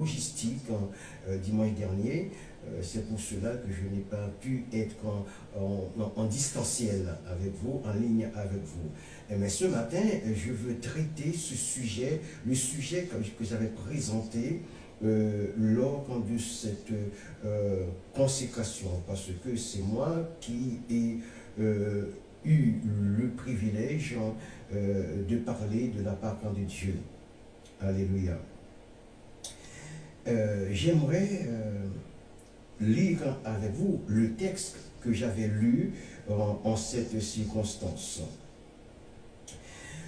logistique dimanche dernier. C'est pour cela que je n'ai pas pu être en distanciel avec vous, en ligne avec vous. Mais ce matin, je veux traiter ce sujet, le sujet que j'avais présenté lors de cette consécration, parce que c'est moi qui ai eu le privilège de parler de la part de Dieu. Alléluia. J'aimerais lire avec vous le texte que j'avais lu en cette circonstance.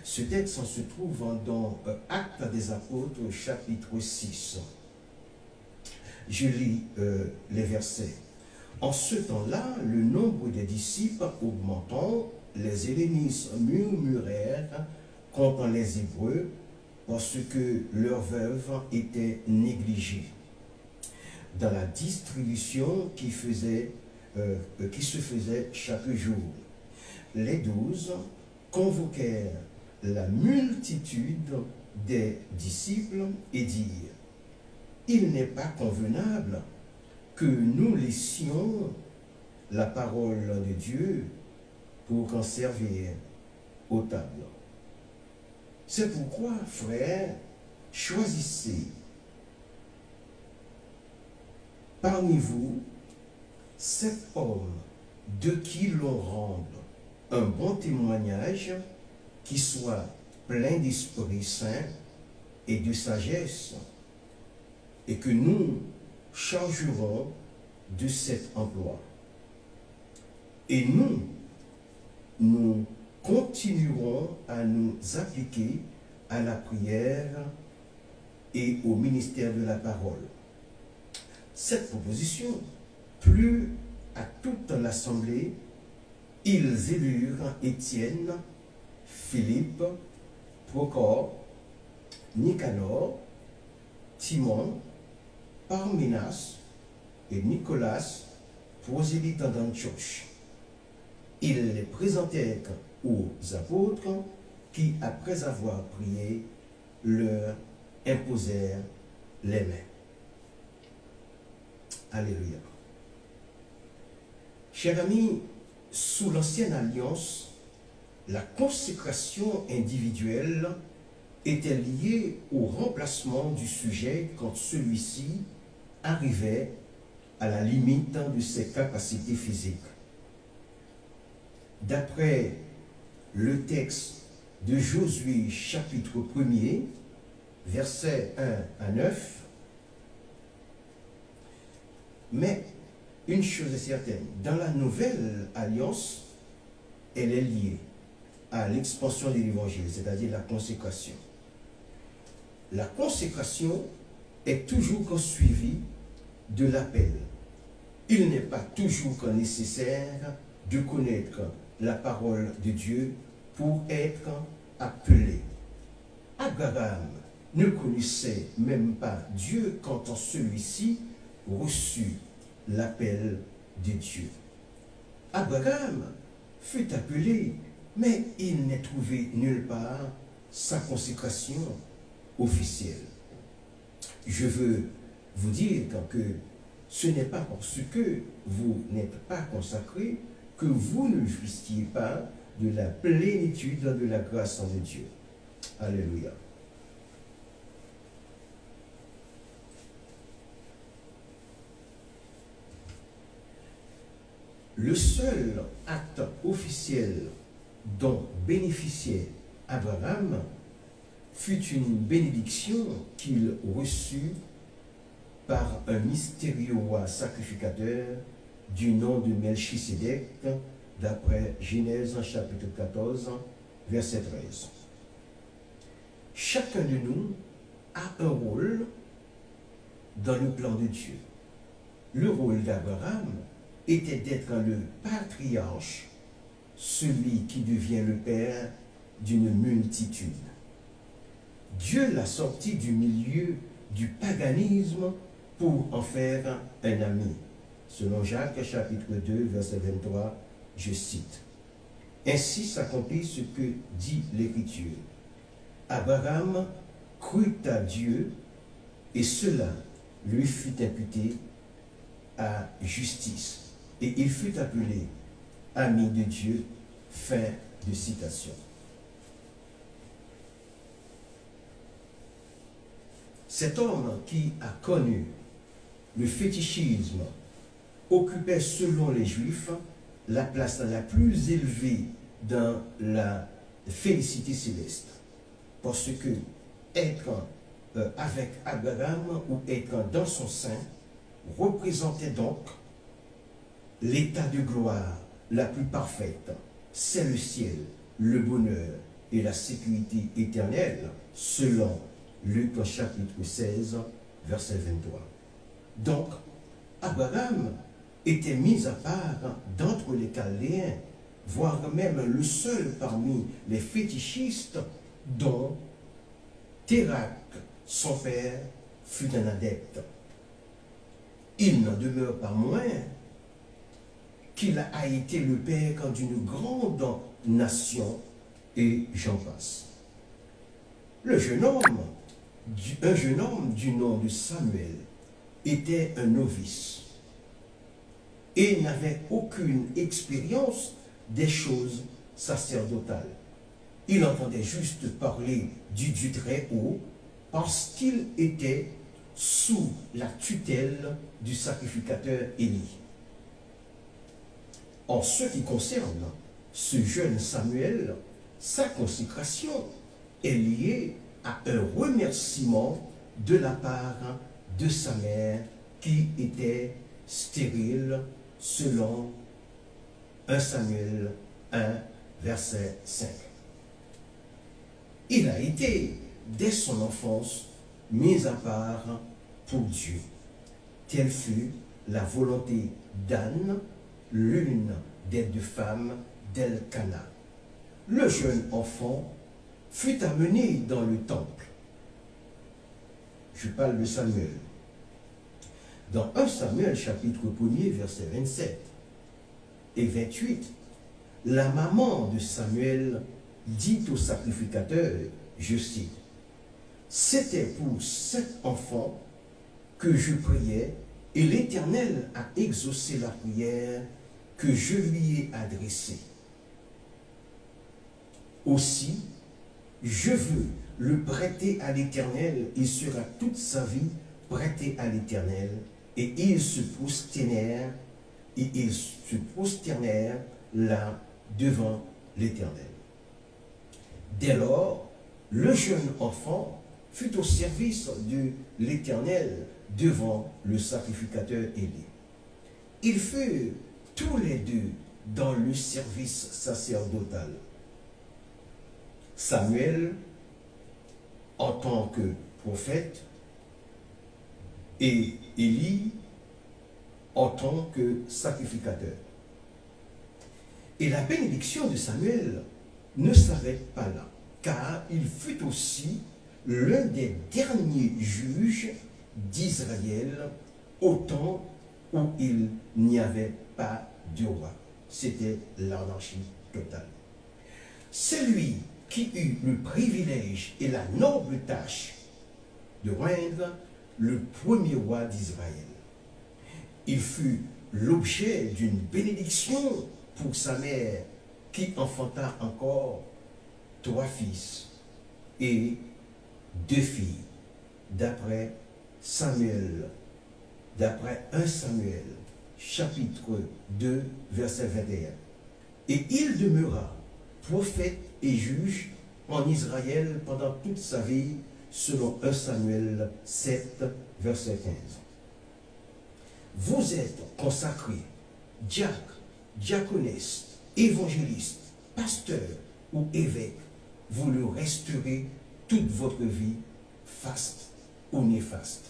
Ce texte se trouve dans Actes des Apôtres, chapitre 6. Je lis les versets. En ce temps-là, le nombre des disciples augmentant, les hellénistes murmurèrent contre les Hébreux parce que leurs veuves étaient négligées dans la distribution qui se faisait chaque jour. Les 12 convoquèrent la multitude des disciples et dirent: il n'est pas convenable que nous laissions la parole de Dieu pour en servir aux tables. C'est pourquoi, frères, choisissez parmi vous 7 hommes de qui l'on rende un bon témoignage, qui soit plein d'Esprit Saint et de sagesse, et que nous chargerons de cet emploi. Et nous continuerons à nous appliquer à la prière et au ministère de la parole. Cette proposition plut à toute l'assemblée. Ils élurent Étienne, Philippe, Procore, Nicanor, Timon, Parménas et Nicolas, prosélytes d'Antioche. Ils les présentèrent aux apôtres qui, après avoir prié, leur imposèrent les mains. Alléluia. Chers amis, sous l'Ancienne Alliance, la consécration individuelle était liée au remplacement du sujet quand celui-ci arrivait à la limite de ses capacités physiques. D'après le texte de Josué chapitre 1er, versets 1 à 9, mais une chose est certaine, dans la Nouvelle Alliance, elle est liée à l'expansion de l'Évangile, c'est-à-dire la consécration. La consécration est toujours suivie de l'appel. Il n'est pas toujours nécessaire de connaître la parole de Dieu pour être appelé. Abraham ne connaissait même pas Dieu quand celui-ci reçut l'appel de Dieu. Abraham fut appelé, mais il n'est trouvé nulle part sa consécration officielle. Je veux vous dire que ce n'est pas parce que vous n'êtes pas consacré que vous ne jouissiez pas de la plénitude de la grâce de Dieu. Alléluia. Le seul acte officiel dont bénéficiait Abraham fut une bénédiction qu'il reçut par un mystérieux roi sacrificateur du nom de Melchisédek, d'après Genèse chapitre 14, verset 13. Chacun de nous a un rôle dans le plan de Dieu. Le rôle d'Abraham était d'être le patriarche, celui qui devient le père d'une multitude. Dieu l'a sorti du milieu du paganisme pour en faire un ami. Selon Jacques chapitre 2, verset 23, je cite. Ainsi s'accomplit ce que dit l'Écriture. Abraham crut à Dieu et cela lui fut imputé à justice. Et il fut appelé ami de Dieu. Fin de citation. Cet homme qui a connu le fétichisme occupait, selon les Juifs, la place la plus élevée dans la félicité céleste. Parce que être avec Abraham ou être dans son sein représentait donc l'état de gloire la plus parfaite. C'est le ciel, le bonheur et la sécurité éternelle, selon Luc chapitre 16, verset 23. Donc, Abraham était mis à part d'entre les Chaldéens, voire même le seul parmi les fétichistes dont Térak, son père, fut un adepte. Il n'en demeure pas moins qu'il a été le père d'une grande nation, et j'en passe. Un jeune homme du nom de Samuel était un novice et n'avait aucune expérience des choses sacerdotales. Il entendait juste parler du Dieu très haut parce qu'il était sous la tutelle du sacrificateur Élie. En ce qui concerne ce jeune Samuel, sa consécration est liée à un remerciement de la part de sa mère qui était stérile, selon 1 Samuel 1, verset 5. Il a été, dès son enfance, mis à part pour Dieu. Telle fut la volonté d'Anne, l'une des deux femmes d'Elkana. Le jeune enfant fut amené dans le temple. Je parle de Samuel. Dans 1 Samuel chapitre 1er, verset 27 et 28, la maman de Samuel dit au sacrificateur, je cite, « C'était pour cet enfant que je priais, et l'Éternel a exaucé la prière que je lui ai adressée. Aussi, je veux le prêter à l'Éternel, il sera toute sa vie prêté à l'Éternel. » Et ils se prosternèrent là devant l'Éternel. Dès lors, le jeune enfant fut au service de l'Éternel devant le sacrificateur Élie. Ils furent tous les deux dans le service sacerdotal. Samuel en tant que prophète et Élie en tant que sacrificateur. Et la bénédiction de Samuel ne s'arrête pas là, car il fut aussi l'un des derniers juges d'Israël au temps où il n'y avait pas de roi. C'était l'anarchie totale. C'est lui qui eut le privilège et la noble tâche de rendre le premier roi d'Israël. Il fut l'objet d'une bénédiction pour sa mère qui enfanta encore 3 fils et 2 filles, d'après 1 Samuel, chapitre 2, verset 21. Et il demeura prophète et juge en Israël pendant toute sa vie, selon 1 Samuel 7, verset 15. Vous êtes consacrés, diacres, diaconesses, évangélistes, pasteurs ou évêques, vous le resterez toute votre vie, faste ou néfaste.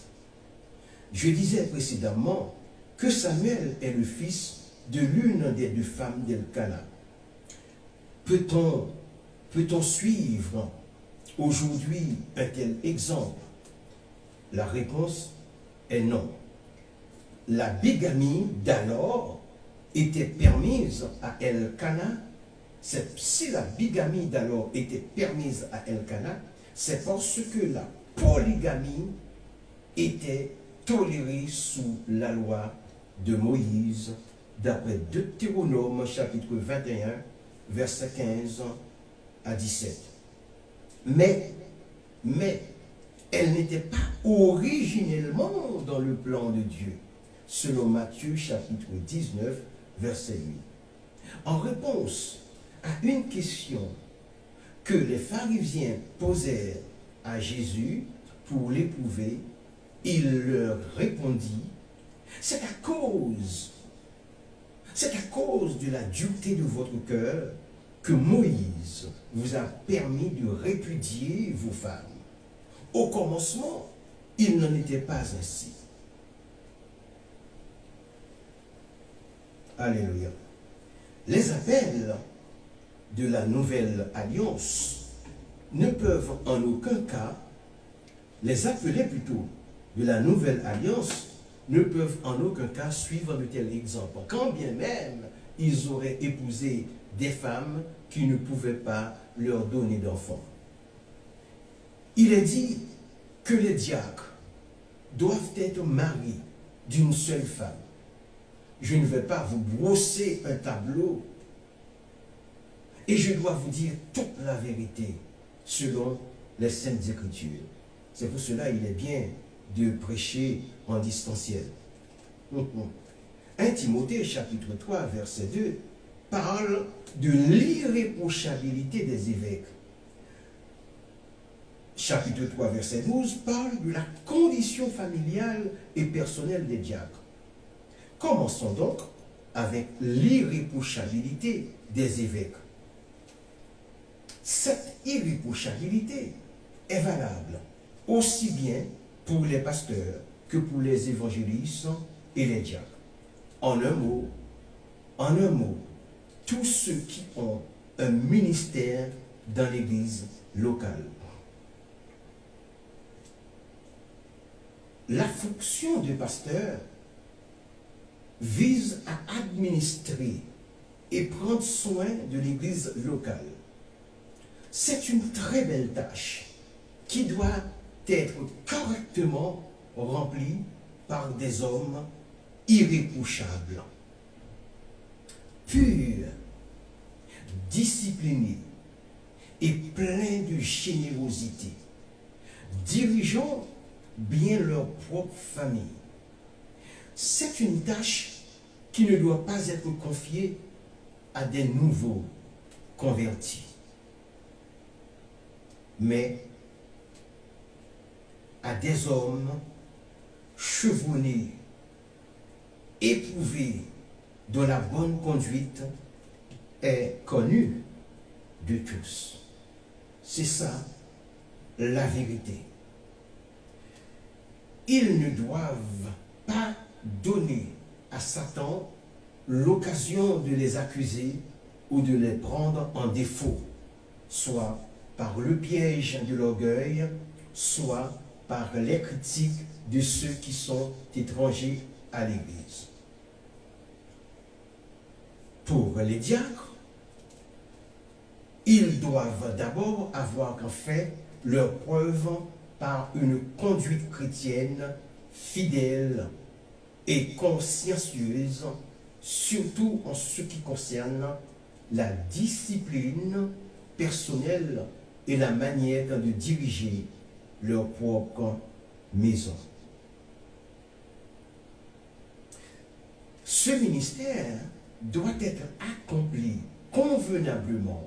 Je disais précédemment que Samuel est le fils de l'une des 2 femmes d'Elkana. Peut-on suivre aujourd'hui un tel exemple? La réponse est non. La bigamie d'alors était permise à Elkana. Si la bigamie d'alors était permise à Elkana, c'est parce que la polygamie étaient tolérés sous la loi de Moïse, d'après Deutéronome chapitre 21, versets 15 à 17. Mais elle n'était pas originellement dans le plan de Dieu, selon Matthieu chapitre 19, verset 8. En réponse à une question que les pharisiens posèrent à Jésus pour l'éprouver, il leur répondit, c'est à cause de la dureté de votre cœur que Moïse vous a permis de répudier vos femmes. Au commencement, il n'en était pas ainsi. Alléluia. Les appels de la nouvelle alliance ne peuvent en aucun cas, les appelés plutôt de la nouvelle alliance ne peuvent en aucun cas suivre de tels exemples, quand bien même ils auraient épousé des femmes qui ne pouvaient pas leur donner d'enfants. Il est dit que les diacres doivent être mariés d'une seule femme. Je ne vais pas vous brosser un tableau et je dois vous dire toute la vérité selon les Saintes Écritures. C'est pour cela qu'il est bien de prêcher en distanciel. 1 Timothée chapitre 3 verset 2 parle de l'irréprochabilité des évêques. Chapitre 3 verset 12 parle de la condition familiale et personnelle des diacres. Commençons donc avec l'irréprochabilité des évêques. Cette irréprochabilité est valable aussi bien pour les pasteurs que pour les évangélistes et les diacres. En un mot, tous ceux qui ont un ministère dans l'église locale. La fonction de pasteur vise à administrer et prendre soin de l'église locale. C'est une très belle tâche qui doit être correctement remplie par des hommes irréprochables, purs, disciplinés et pleins de générosité, dirigeant bien leur propre famille. C'est une tâche qui ne doit pas être confiée à des nouveaux convertis, mais à des hommes chevronnés, éprouvés, dont la bonne conduite est connue de tous. C'est ça la vérité. Ils ne doivent pas donner à Satan l'occasion de les accuser ou de les prendre en défaut, soit par le piège de l'orgueil, soit par les critiques de ceux qui sont étrangers à l'Église. Pour les diacres, ils doivent d'abord avoir fait leur preuve par une conduite chrétienne fidèle et consciencieuse, surtout en ce qui concerne la discipline personnelle et la manière de diriger leur propre maison. Ce ministère doit être accompli convenablement.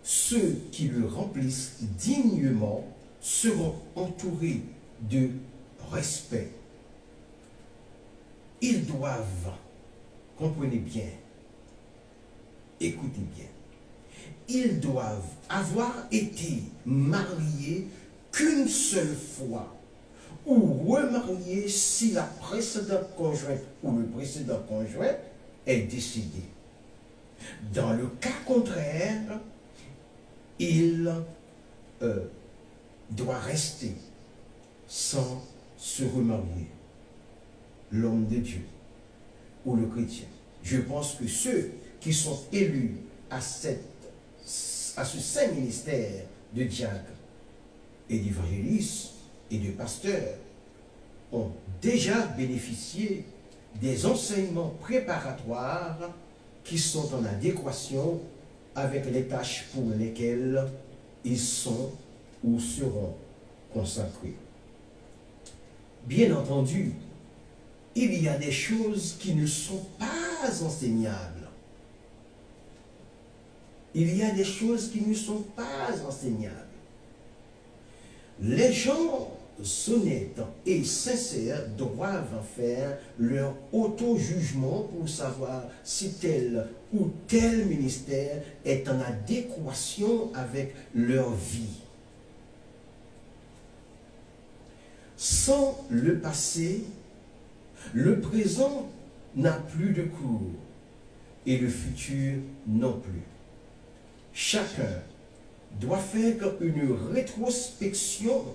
Ceux qui le remplissent dignement seront entourés de respect. Ils doivent, comprenez bien, écoutez bien, ils doivent avoir été mariés qu'une seule fois ou remariés si la précédente conjointe ou le précédent conjoint est décédé. Dans le cas contraire, il doit rester sans se remarier, l'homme de Dieu ou le chrétien. Je pense que ceux qui sont élus à ce saint ministère de diacre et d'évangéliste et de pasteur ont déjà bénéficié des enseignements préparatoires qui sont en adéquation avec les tâches pour lesquelles ils sont ou seront consacrés. Bien entendu, il y a des choses qui ne sont pas enseignables. Il y a des choses qui ne sont pas enseignables. Les gens honnêtes et sincères doivent faire leur auto-jugement pour savoir si tel ou tel ministère est en adéquation avec leur vie. Sans le passé, le présent n'a plus de cours et le futur non plus. Chacun doit faire une rétrospection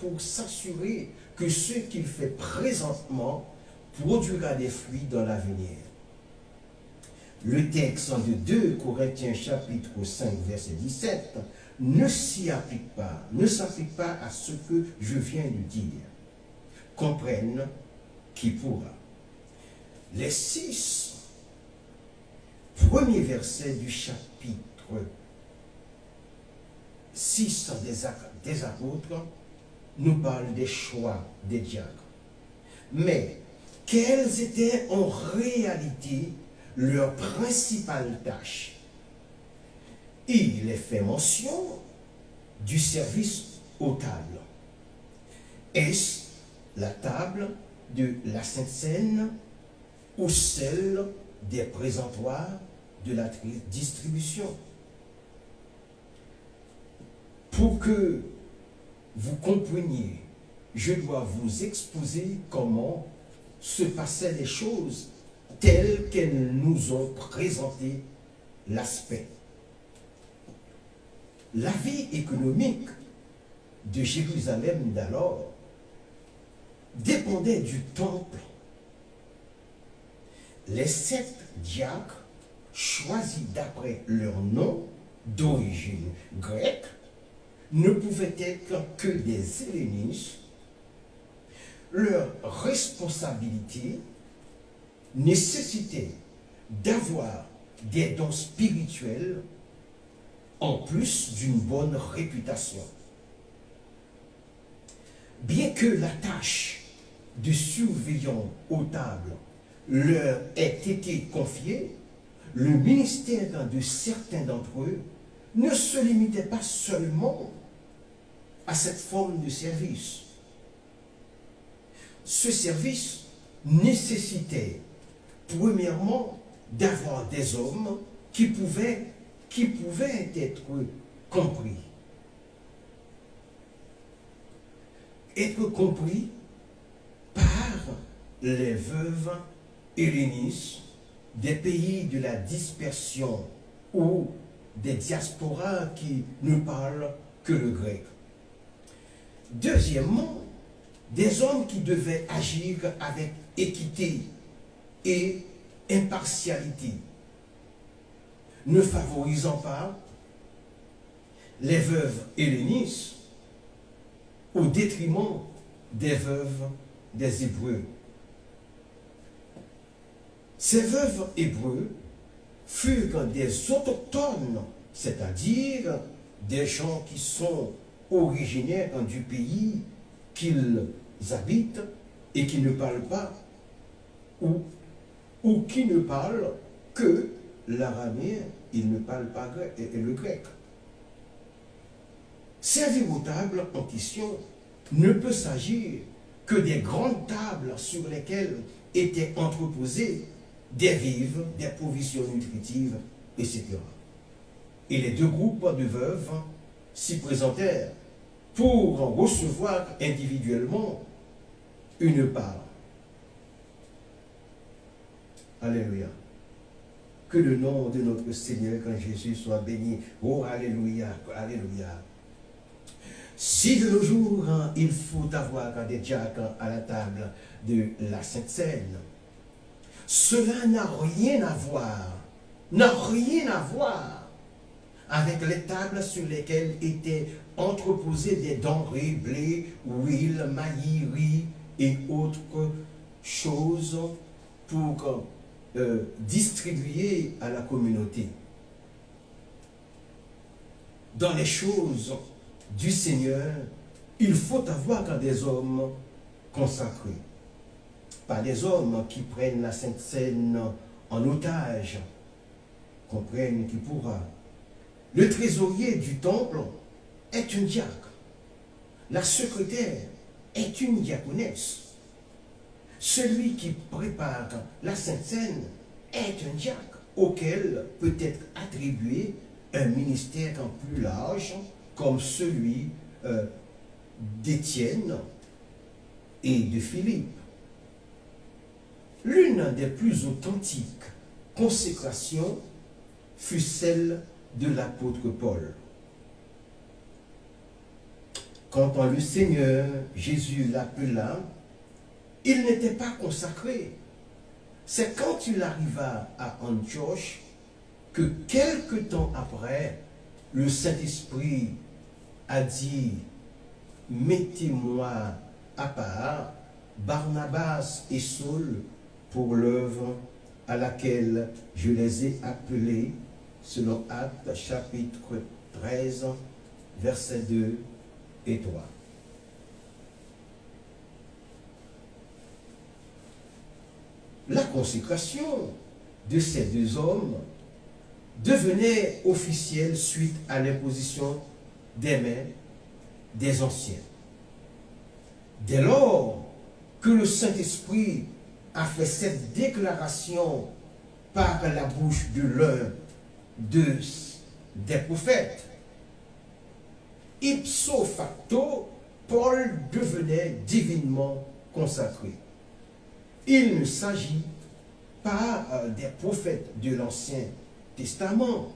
pour s'assurer que ce qu'il fait présentement produira des fruits dans l'avenir. Le texte de 2 Corinthiens chapitre 5 verset 17 ne s'applique pas à ce que je viens de dire. Comprenne qui pourra. Les 6 premiers versets du chapitre 6 des apôtres nous parlent des choix des diacres. Mais quelles étaient en réalité leurs principales tâches? Il est fait mention du service aux tables. Est-ce la table de la Sainte Seine ou celle des présentoirs de la distribution? Pour que vous compreniez, je dois vous exposer comment se passaient les choses telles qu'elles nous ont présenté l'aspect. La vie économique de Jérusalem d'alors dépendait du temple. Les 7 diacres, choisis d'après leur nom d'origine grecque, ne pouvaient être que des hellénistes. Leur responsabilité nécessitait d'avoir des dons spirituels en plus d'une bonne réputation. Bien que la tâche de surveillant aux tables leur ait été confiée, le ministère de certains d'entre eux ne se limitait pas seulement à cette forme de service. Ce service nécessitait, premièrement, d'avoir des hommes qui pouvaient être compris. Être compris par les veuves hellénistes des pays de la dispersion ou des diasporas qui ne parlent que le grec. Deuxièmement, des hommes qui devaient agir avec équité et impartialité, ne favorisant pas les veuves hellénistes au détriment des veuves des Hébreux. Ces veuves hébreux furent des autochtones, c'est-à-dire des gens qui sont originaires du pays qu'ils habitent et qui ne parlent pas ou qui ne parlent que l'araméen, ils ne parlent pas le grec. Servir aux tables en question ne peut s'agir que des grandes tables sur lesquelles étaient entreposées des vives, des provisions nutritives, etc. Et les 2 groupes de veuves s'y présentèrent pour en recevoir individuellement une part. Alléluia. Que le nom de notre Seigneur, quand Jésus, soit béni. Oh, alléluia, alléluia. Si de nos jours, il faut avoir des diacres à la table de la Sainte Seine, cela n'a rien à voir avec les tables sur lesquelles étaient entreposer des denrées, blé, huile, maïs, riz et autres choses pour distribuer à la communauté. Dans les choses du Seigneur, il faut avoir des hommes consacrés. Pas des hommes qui prennent la Sainte Seine en otage, comprennent qui pourra. Le trésorier du temple est un diacre. La secrétaire est une diaconesse. Celui qui prépare la Sainte Seine est un diacre auquel peut être attribué un ministère plus large comme celui d'Étienne et de Philippe. L'une des plus authentiques consécrations fut celle de l'apôtre Paul. Quand le Seigneur Jésus l'appela, il n'était pas consacré. C'est quand il arriva à Antioche que quelque temps après, le Saint-Esprit a dit « Mettez-moi à part Barnabas et Saul pour l'œuvre à laquelle je les ai appelés, selon Actes chapitre 13, versets 2 et 3. » La consécration de ces deux hommes devenait officielle suite à l'imposition des mains des anciens. Dès lors que le Saint-Esprit a fait cette déclaration par la bouche de l'un des prophètes, ipso facto, Paul devenait divinement consacré. Il ne s'agit pas des prophètes de l'Ancien Testament,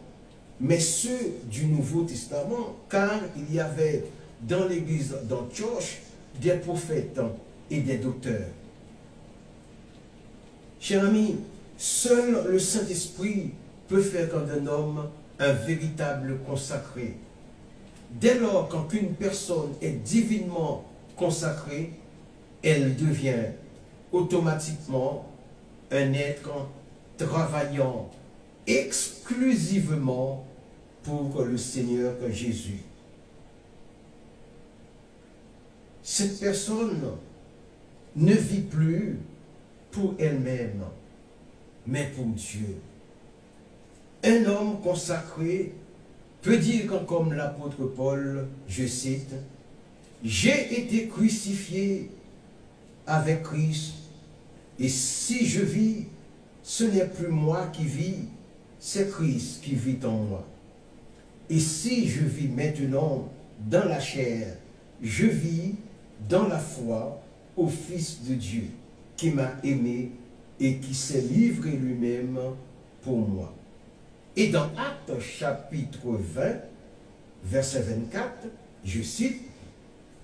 mais ceux du Nouveau Testament, car il y avait dans l'église d'Antioche des prophètes et des docteurs. Chers amis, seul le Saint-Esprit peut faire d'un homme un véritable consacré. Dès lors qu'une personne est divinement consacrée, elle devient automatiquement un être travaillant exclusivement pour le Seigneur Jésus. Cette personne ne vit plus pour elle-même, mais pour Dieu. Un homme consacré peut dire, comme l'apôtre Paul, je cite, « J'ai été crucifié avec Christ, et si je vis, ce n'est plus moi qui vis, c'est Christ qui vit en moi. Et si je vis maintenant dans la chair, je vis dans la foi au Fils de Dieu, qui m'a aimé et qui s'est livré lui-même pour moi. » Et dans Actes chapitre 20, verset 24, je cite,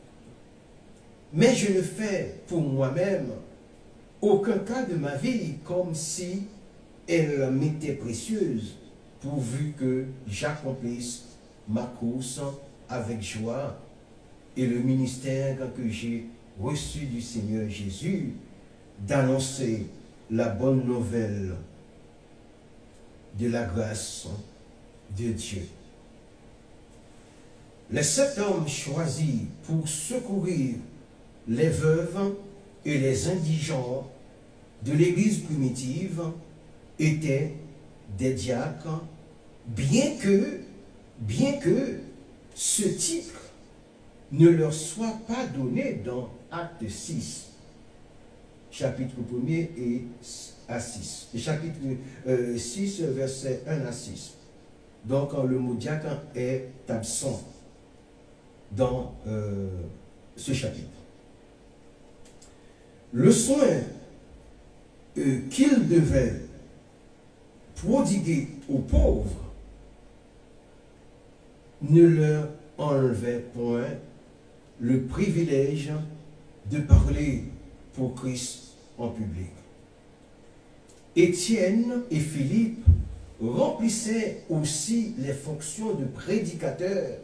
« Mais je ne fais pour moi-même aucun cas de ma vie comme si elle m'était précieuse, pourvu que j'accomplisse ma course avec joie et le ministère que j'ai reçu du Seigneur Jésus, d'annoncer la bonne nouvelle de la grâce de Dieu. » Les 7 hommes choisis pour secourir les veuves et les indigents de l'Église primitive étaient des diacres, bien que ce titre ne leur soit pas donné dans Acte 6, chapitre 1er et à 6. Chapitre 6, versets 1 à 6. Donc le mot diacre est absent dans ce chapitre. Le soin qu'il devait prodiguer aux pauvres ne leur enlevait point le privilège de parler pour Christ en public. Étienne et Philippe remplissaient aussi les fonctions de prédicateurs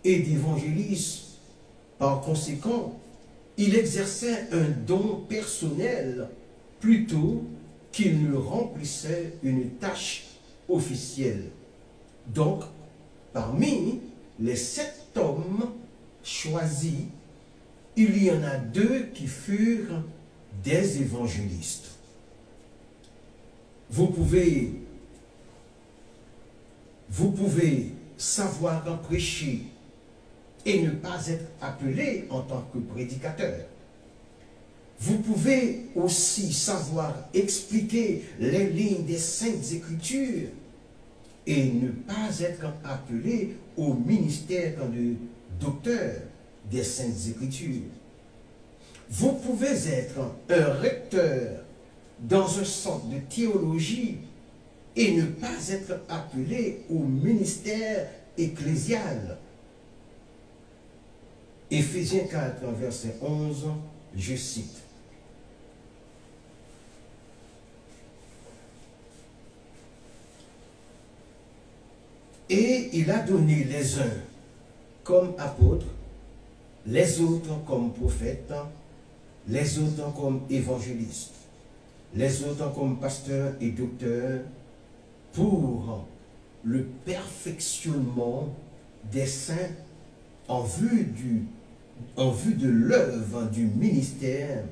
et d'évangéliste. Par conséquent, il exerçait un don personnel plutôt qu'il ne remplissait une tâche officielle. Donc, parmi les 7 hommes choisis, il y en a 2 qui furent des évangélistes. Vous pouvez savoir prêcher et ne pas être appelé en tant que prédicateur. Vous pouvez aussi savoir expliquer les lignes des Saintes Écritures et ne pas être appelé au ministère de docteur des Saintes Écritures. Vous pouvez être un recteur dans un centre de théologie et ne pas être appelé au ministère ecclésial. Éphésiens 4, verset 11, je cite. Et il a donné les uns comme apôtres, les autres comme prophètes, les autres comme évangélistes, les autres comme pasteurs et docteurs, pour le perfectionnement des saints en vue de l'œuvre du ministère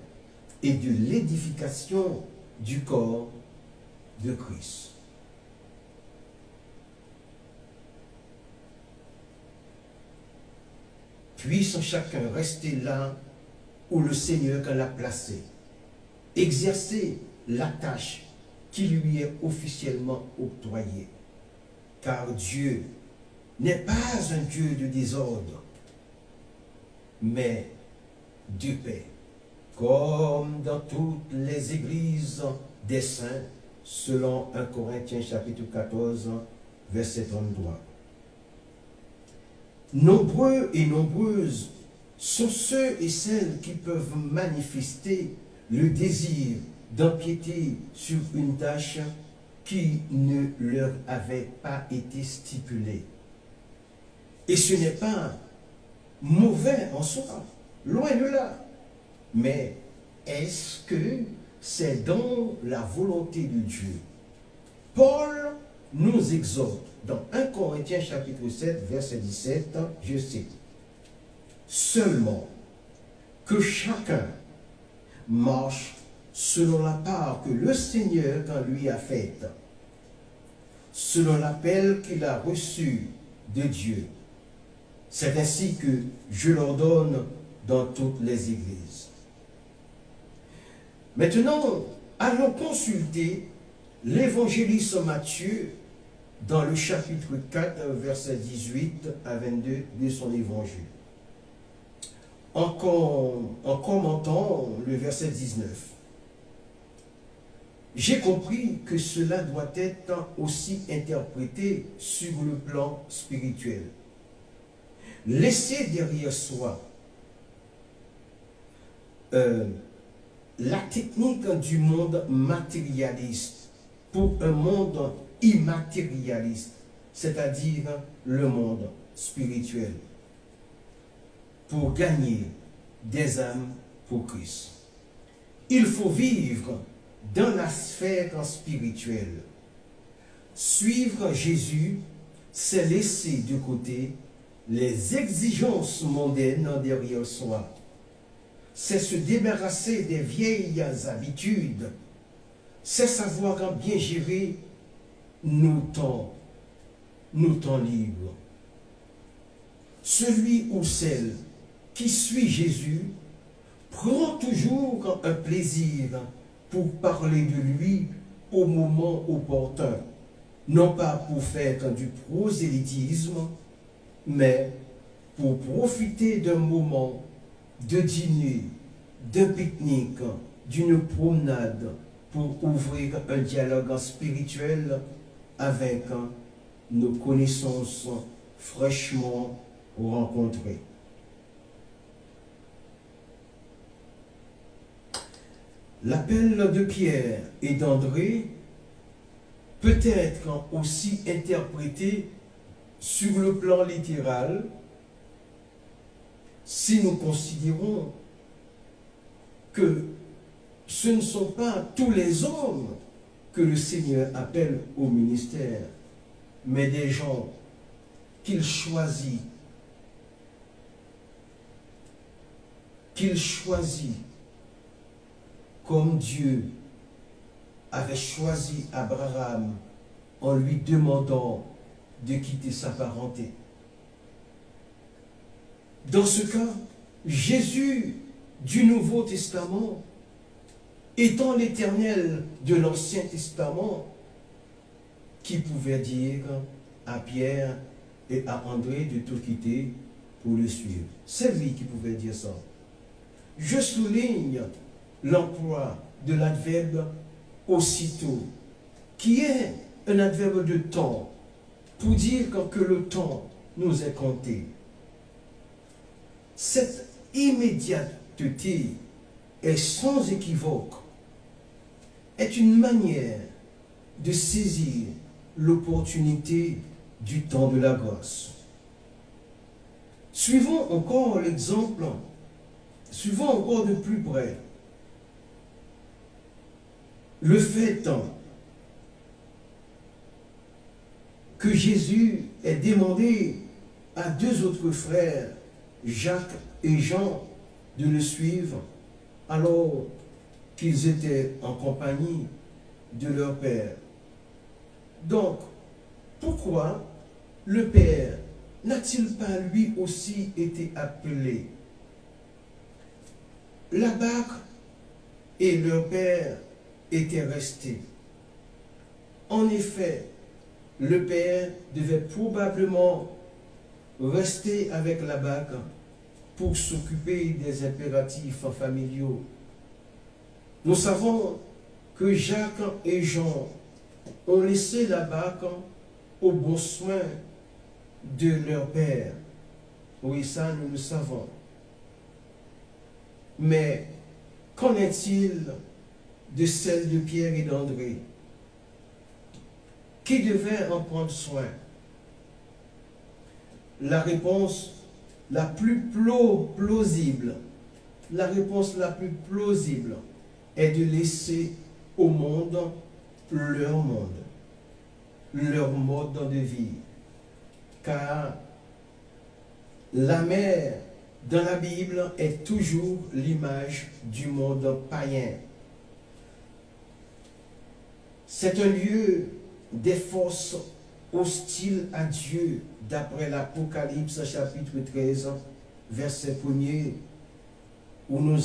et de l'édification du corps de Christ. Puisse chacun rester là où le Seigneur l'a placé, exercer la tâche qui lui est officiellement octroyée. Car Dieu n'est pas un Dieu de désordre, mais de paix, comme dans toutes les églises des saints, selon 1 Corinthiens chapitre 14, verset 33. Nombreux et nombreuses sont ceux et celles qui peuvent manifester le désir d'empiéter sur une tâche qui ne leur avait pas été stipulée. Et ce n'est pas mauvais en soi, loin de là. Mais est-ce que c'est dans la volonté de Dieu? Paul nous exhorte dans 1 Corinthiens chapitre 7, verset 17, je cite, « Seulement que chacun marche selon la part que le Seigneur lui a faite, selon l'appel qu'il a reçu de Dieu. C'est ainsi que je l'ordonne dans toutes les églises. » Maintenant, allons consulter l'évangéliste Matthieu dans le chapitre 4, verset 18 à 22 de son évangile. En commentant le verset 19, j'ai compris que cela doit être aussi interprété sur le plan spirituel. Laisser derrière soi la technique du monde matérialiste pour un monde immatérialiste, c'est-à-dire le monde spirituel, pour gagner des âmes pour Christ. Il faut vivre dans la sphère spirituelle. Suivre Jésus, c'est laisser de côté les exigences mondaines derrière soi. C'est se débarrasser des vieilles habitudes. C'est savoir bien gérer nos temps libres. Celui ou celle qui suit Jésus prend toujours un plaisir pour parler de lui au moment opportun, non pas pour faire du prosélytisme, mais pour profiter d'un moment de dîner, d'un pique-nique, d'une promenade, pour ouvrir un dialogue spirituel avec nos connaissances fraîchement rencontrées. L'appel de Pierre et d'André peut être aussi interprété sur le plan littéral si nous considérons que ce ne sont pas tous les hommes que le Seigneur appelle au ministère, mais des gens qu'il choisit comme Dieu avait choisi Abraham en lui demandant de quitter sa parenté. Dans ce cas, Jésus du Nouveau Testament, étant l'Éternel de l'Ancien Testament, qui pouvait dire à Pierre et à André de tout quitter pour le suivre. C'est lui qui pouvait dire ça. Je souligne l'emploi de l'adverbe aussitôt, qui est un adverbe de temps, pour dire que le temps nous est compté. Cette immédiateté est sans équivoque, est une manière de saisir l'opportunité du temps de la grâce. Suivons encore l'exemple, suivons encore de plus près le fait que Jésus ait demandé à deux autres frères, Jacques et Jean, de le suivre alors qu'ils étaient en compagnie de leur Père. Donc, pourquoi le Père n'a-t-il pas lui aussi été appelé? La barque et leur Père étaient restés. En effet, le Père devait probablement rester avec la barque pour s'occuper des impératifs familiaux. Nous savons que Jacques et Jean ont laissé la barque au bon soin de leur Père. Oui, ça nous le savons. Mais qu'en est-il de celle de Pierre et d'André? Qui devait en prendre soin? La réponse la plus plausible, est de laisser au monde leur mode de vie. Car la mer dans la Bible est toujours l'image du monde païen. C'est un lieu des forces hostiles à Dieu, d'après l'Apocalypse chapitre 13, verset 1er, où nous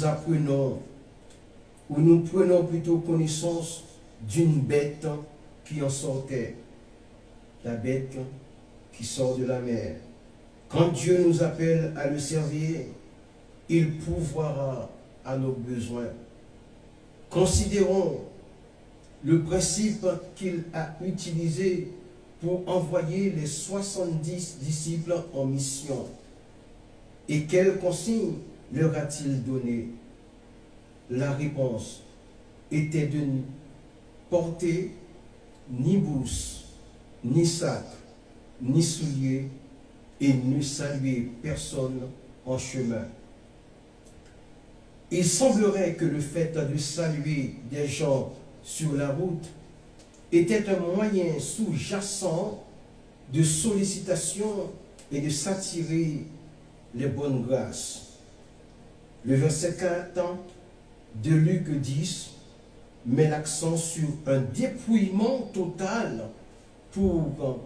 prenons plutôt connaissance d'une bête qui en sortait, la bête qui sort de la mer. Quand Dieu nous appelle à le servir, il pourvoira à nos besoins. Considérons le principe qu'il a utilisé pour envoyer les 70 disciples en mission. Et quelles consignes leur a-t-il donné? La réponse était de ne porter ni bourse, ni sac, ni souliers, et ne saluer personne en chemin. Il semblerait que le fait de saluer des gens sur la route était un moyen sous-jacent de sollicitation et de s'attirer les bonnes grâces. Le verset 4 de Luc 10 met l'accent sur un dépouillement total pour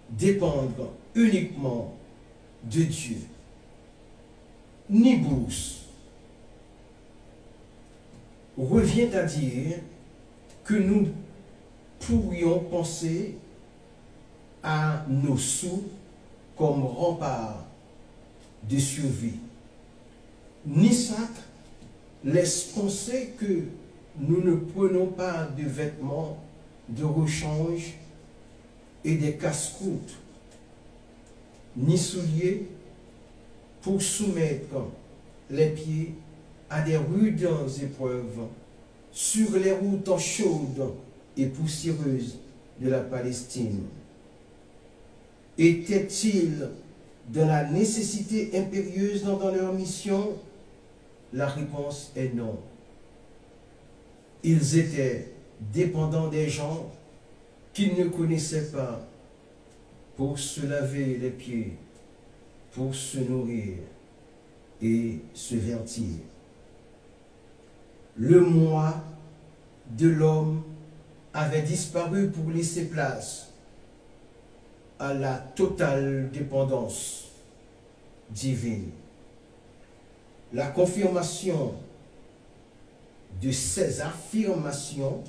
dépendre uniquement de Dieu. Ni bourse revient à dire que nous pourrions penser à nos sous comme rempart de survie. Ni sac laisse penser que nous ne prenons pas de vêtements de rechange et des casse-croûtes, ni souliers pour soumettre les pieds à des rudes épreuves sur les routes chaudes et poussiéreuses de la Palestine. Était-il dans la nécessité impérieuse dans leur mission? La réponse est non. Ils étaient dépendants des gens qu'ils ne connaissaient pas pour se laver les pieds, pour se nourrir et se vertir. Le moi de l'homme avait disparu pour laisser place à la totale dépendance divine. La confirmation de ces affirmations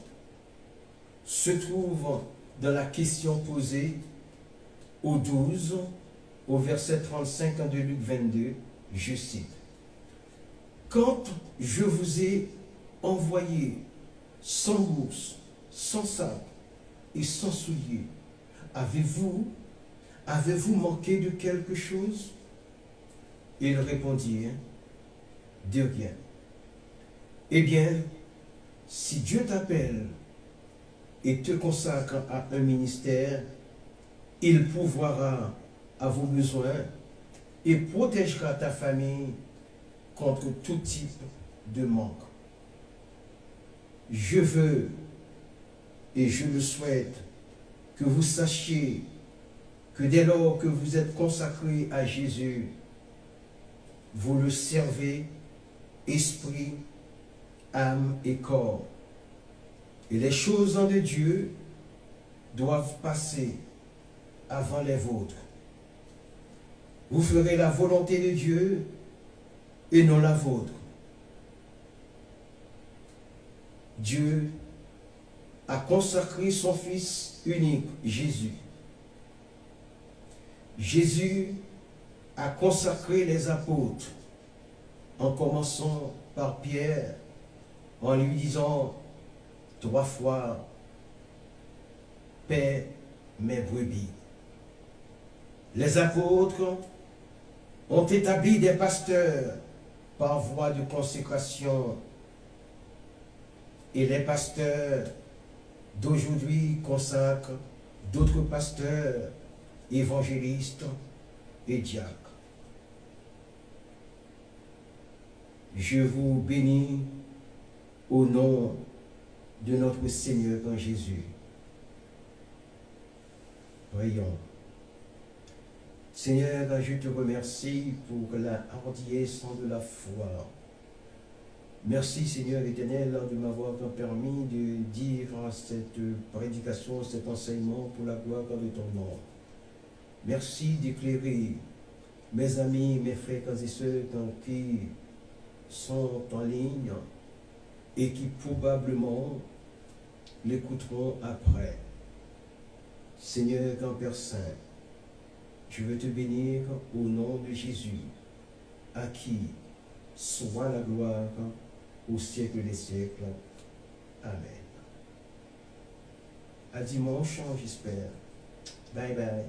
se trouve dans la question posée au 12, au verset 35 de Luc 22, je cite. Quand je vous ai envoyé sans bourse, sans sac et sans souliers, avez-vous manqué de quelque chose? Ils répondirent, de rien. Eh bien, si Dieu t'appelle et te consacre à un ministère, il pourvoira à vos besoins et protégera ta famille contre tout type de manque. Je veux et je le souhaite que vous sachiez que dès lors que vous êtes consacré à Jésus, vous le servez esprit, âme et corps. Et les choses de Dieu doivent passer avant les vôtres. Vous ferez la volonté de Dieu et non la vôtre. Dieu a consacré son Fils unique, Jésus. Jésus a consacré les apôtres, en commençant par Pierre, en lui disant 3 fois, « Paix mes brebis ». Les apôtres ont établi des pasteurs par voie de consécration, et les pasteurs d'aujourd'hui consacrent d'autres pasteurs, évangélistes et diacres. Je vous bénis au nom de notre Seigneur en Jésus. Prions. Seigneur, je te remercie pour la hardiesse de la foi. Merci Seigneur éternel de m'avoir permis de dire cette prédication, cet enseignement pour la gloire de ton nom. Merci d'éclairer mes amis, mes frères et sœurs qui sont en ligne et qui probablement l'écouteront après. Seigneur grand Père Saint, je veux te bénir au nom de Jésus, à qui soit la gloire au siècle des siècles. Amen. À dimanche, j'espère. Bye bye.